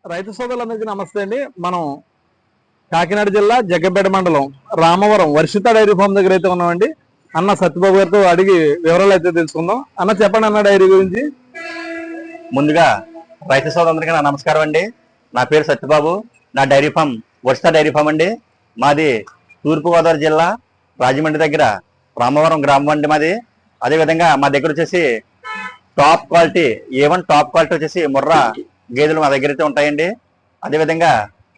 రైతు సోదరులందరికీ నమస్తే అండి. మనం కాకినాడ జిల్లా జగ్గంపేట మండలం రామవరం వర్షిత డైరీ ఫామ్ దగ్గర అయితే ఉన్నామండి. అన్న సత్యబాబు గారితో అడిగి వివరాలు అయితే తెలుసుకుందాం. అన్న చెప్పండి అన్న డైరీ గురించి. ముందుగా రైతు సోదరులందరికీ నా నమస్కారం అండి. నా పేరు సత్యబాబు. నా dairy farm Varshitha dairy farm అండి. మాది తూర్పుగోదావరి జిల్లా రాజమండ్రి దగ్గర రామవరం గ్రామం అండి మాది. అదేవిధంగా మా దగ్గర వచ్చేసి top quality A1 top quality వచ్చేసి ముర్రా గేదెలు మా దగ్గర అయితే ఉంటాయండి. అదేవిధంగా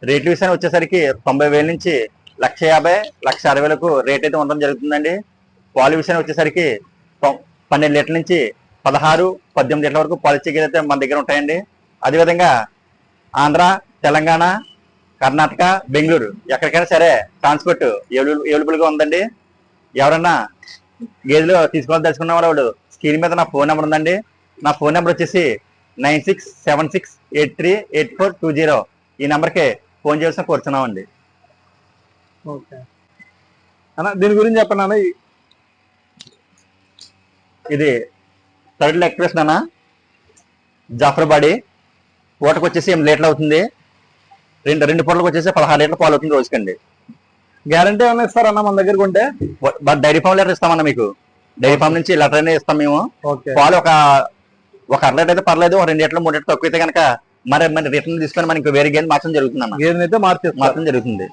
రేట్ల విషయాన్ని వచ్చేసరికి 90,000 నుంచి 1,50,000, 1,60,000 రేట్ అయితే ఉండడం జరుగుతుందండి. పాలు విషయాన్ని వచ్చేసరికి 12 లీటర్ల నుంచి 16, 18 లీటర్ల వరకు పాలు ఇచ్చే గేదెలు అయితే మన దగ్గర ఉంటాయండి. అదేవిధంగా ఆంధ్ర, తెలంగాణ, కర్ణాటక, బెంగళూరు ఎక్కడికైనా సరే ట్రాన్స్పోర్ట్ అవైలబుల్గా ఉందండి. ఎవరన్నా గేదెలు తీసుకోవాలని తెలుసుకున్న వాళ్ళు స్క్రీన్ మీద నా ఫోన్ నెంబర్ ఉందండి. నా ఫోన్ నెంబర్ వచ్చేసి 9676838420. ఈ నెంబర్కి ఫోన్ చేయాల్సిన కోరుతున్నామండి. ఓకే అన్న, దీని గురించి చెప్పండి అన్న. ఇది థర్డ్ ఎలక్ట్రేషన్ అన్న, జాఫర్బాడి. పూటకు వచ్చేసి 8 లీటర్లు అవుతుంది. రెండు పూటలకు వచ్చేసి 16 లీటర్ల పాలు అవుతుంది రోజుకండి. గ్యారంటీ ఏమైనా ఇస్తారన్న మన దగ్గరకు ఉంటే? డైరీ ఫామ్ లీటర్ ఇస్తామన్నా మీకు. డైరీ ఫామ్ నుంచి లీటర్ అనేది ఇస్తాం మేము. పాలు ఒక అర లీటర్ అయితే పర్లేదు, ఒక 2 లీటర్లు 3 లీటర్లు తక్కువ అయితే కనుక మరి రిటర్న్ తీసుకొని మనకి వేరే గేదె మార్చడం జరుగుతుంది అన్న. గేదెని అయితే మార్చడం జరుగుతుంది.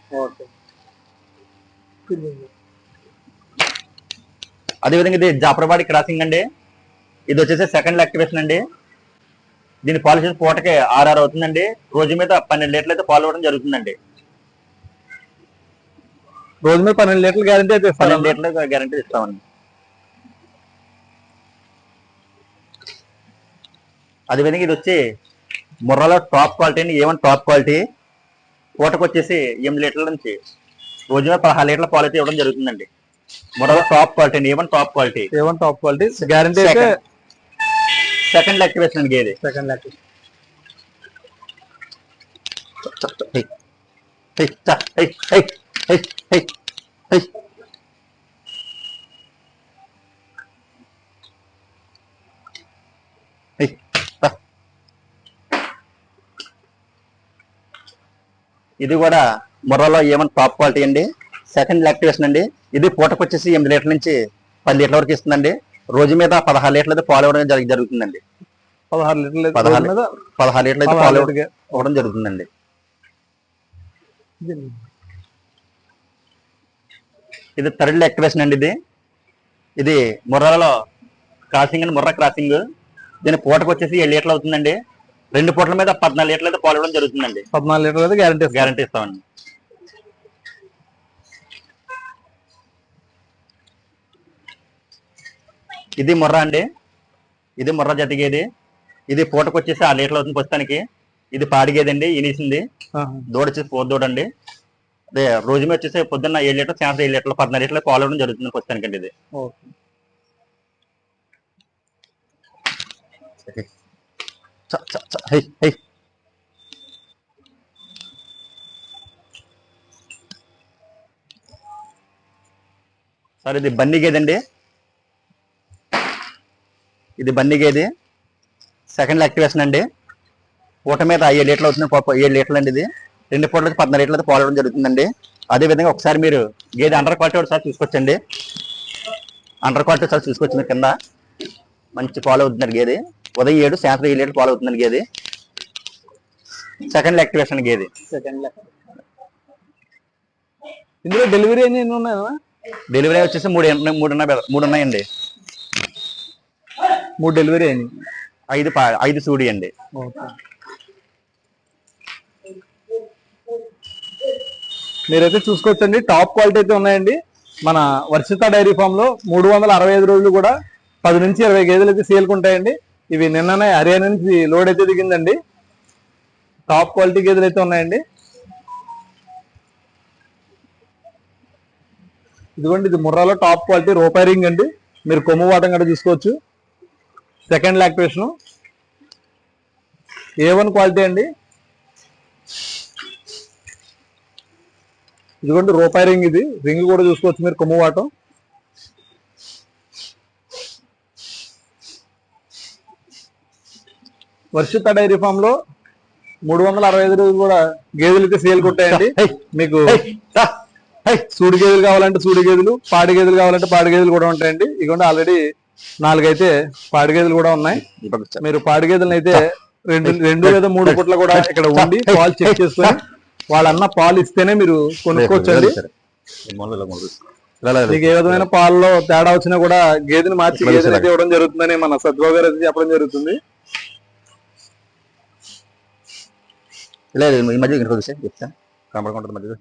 అదేవిధంగా ఇది జాఫర్బాడి క్రాసింగ్ అండి. ఇది వచ్చేసి సెకండ్ యాక్టివేషన్ అండి. దీని పాలు వచ్చేసి పూటకి 6 అవుతుందండి. రోజు మీద 12 లీటర్లు అయితే పాలు ఇవ్వడం జరుగుతుందండి. రోజు మీద 12 లీటర్లు గ్యారంటీ అయితే 12 లీటర్లు గ్యారంటీ ఇస్తామండి. అదేవిధంగా ఇది వచ్చి ముర్రాలో టాప్ క్వాలిటీ అండి. A1 top quality. పూటకు వచ్చేసి 8 లీటర్ల నుంచి రోజు మీద 16 లీటర్ల పాలు అయితే ఇవ్వడం జరుగుతుందండి. ముర్రాలో టాప్ క్వాలిటీ అండి. A1 top quality. A1 top quality guarantee అయితే సెకండ్ యాక్టివేషన్ అండి. గేది సెకండ్ యాక్టివేషన్. ఇది కూడా ముర్రాలో A1 టాప్ క్వాలిటీ అండి. సెకండ్ యాక్టివేషన్ అండి. ఇది పూటకు వచ్చేసి 8 లీటర్ల నుంచి 10 లీటర్ల వరకు ఇస్తుందండి. రోజు మీద 16 లీటర్లు అయితే పాలు ఇవ్వడం జరుగుతుందండి. 16 లీటర్లు అయితే పాలు ఇవ్వడం జరుగుతుందండి. ఇది థర్డ్ యాక్టివేషన్ అండి. ఇది ముర్రాలో క్రాసింగ్ అండి, ముర్రా క్రాసింగ్. దీని పూటకు వచ్చేసి 7 లీటర్లు అవుతుందండి. 2 పూటల మీద 14 లీటర్లు అయితే పాలు ఇవ్వడం జరుగుతుందండి. 14 లీటర్లు అయితే గ్యారంటీ ఇస్తామండి. ఇది ముర్రా అండి. ఇది ముర్రా జత గేది. ఇది పూటకు వచ్చేసి 6 లీటర్లు అవుతుంది ప్రస్తుతానికి. ఇది పాడి గేది అండి, ఇనిసింది. దూడ వచ్చేసి 4 దూడ అండి. అదే రోజు మీద వచ్చేసి పొద్దున్న 7 లీటర్లు, సాయంత్రం 7 లీటర్లు, 14 లీటర్లు పాలు ఇవ్వడం జరుగుతుంది ప్రస్తుతానికి అండి. ఇది సరే, ఇది బన్నీ గేది అండి. ఇది బన్నీ గేది సెకండ్ యాక్టివేషన్ అండి. పూట మీద 7 లీటర్లు అవుతుంది. 7 లీటర్లు అండి. ఇది 2 పూటలకి 14 లీటర్లు అయితే పాలు ఇవ్వడం జరుగుతుందండి. అదేవిధంగా ఒకసారి మీరు గేదె అండర్ క్వాలిటీ ఒకసారి చూసుకొచ్చండి. అండర్ క్వాలిటీ ఒకసారి చూసుకొచ్చింది. కింద మంచి పాలు అవుతుందండి గేది. ఉదయం 7, సాయంత్రం 7 లీటర్లు పాలు అవుతుందండి గేది. Second activation గేది. ఇందులో డెలివరీ ఎన్ని ఉన్నాయా? డెలివరీ వచ్చేసి 3 ఉన్నాయండి. 3 డెలివరీ అయినాయి. 5 సూడి అండి. మీరైతే చూసుకోవచ్చండి. టాప్ క్వాలిటీ అయితే ఉన్నాయండి. మన వర్షిత డైరీ ఫామ్ లో 365 రోజులు కూడా 10 నుంచి 20 గేదెలు అయితే సేల్కి ఉంటాయండి. ఇవి నిన్ననే హర్యానా నుంచి లోడ్ అయితే దిగిందండి. టాప్ క్వాలిటీ గేదెలు అయితే ఉన్నాయండి. ఇదిగోండి, ఇది ముర్రాలో టాప్ క్వాలిటీ రూపాయి రింగ్ అండి. మీరు కొమ్ము వాటం కూడా చూసుకోవచ్చు. సెకండ్ యాక్టివేషన్ A1 క్వాలిటీ అండి. ఇదిగోండి రూపాయి రింగ్. ఇది రింగ్ కూడా చూసుకోవచ్చు మీరు, కొమ్ము వాటం. వర్షిత డైరీ ఫామ్ లో 365 రోజులు కూడా గేదెలు అయితే సేల్ ఉంటాయండి. మీకు సూడి గేదెలు కావాలంటే సూడి గేదెలు, పాడి గేదెలు కావాలంటే పాడి గేదెలు కూడా ఉంటాయండి. ఇదిగోండి ఆల్రెడీ 4 అయితే పాడి గేదెలు కూడా ఉన్నాయి. మీరు పాడి గేదెలను అయితే రెండు లేదా 3 పుట్ల కూడా ఇక్కడ ఉండి పాలు చెక్ చేసుకొని వాళ్ళన్న పాలు ఇస్తేనే మీరు కొనుక్కోవచ్చండి. మీకు ఏ విధమైన పాలలో తేడా వచ్చినా కూడా గేదెని మార్చి గేదెని అయితే ఇవ్వడం జరుగుతుందని మన సత్యబాబు గారు అయితే చెప్పడం జరుగుతుంది. లేదు ఈ మధ్య చెప్తాను కనపడకుండా మధ్య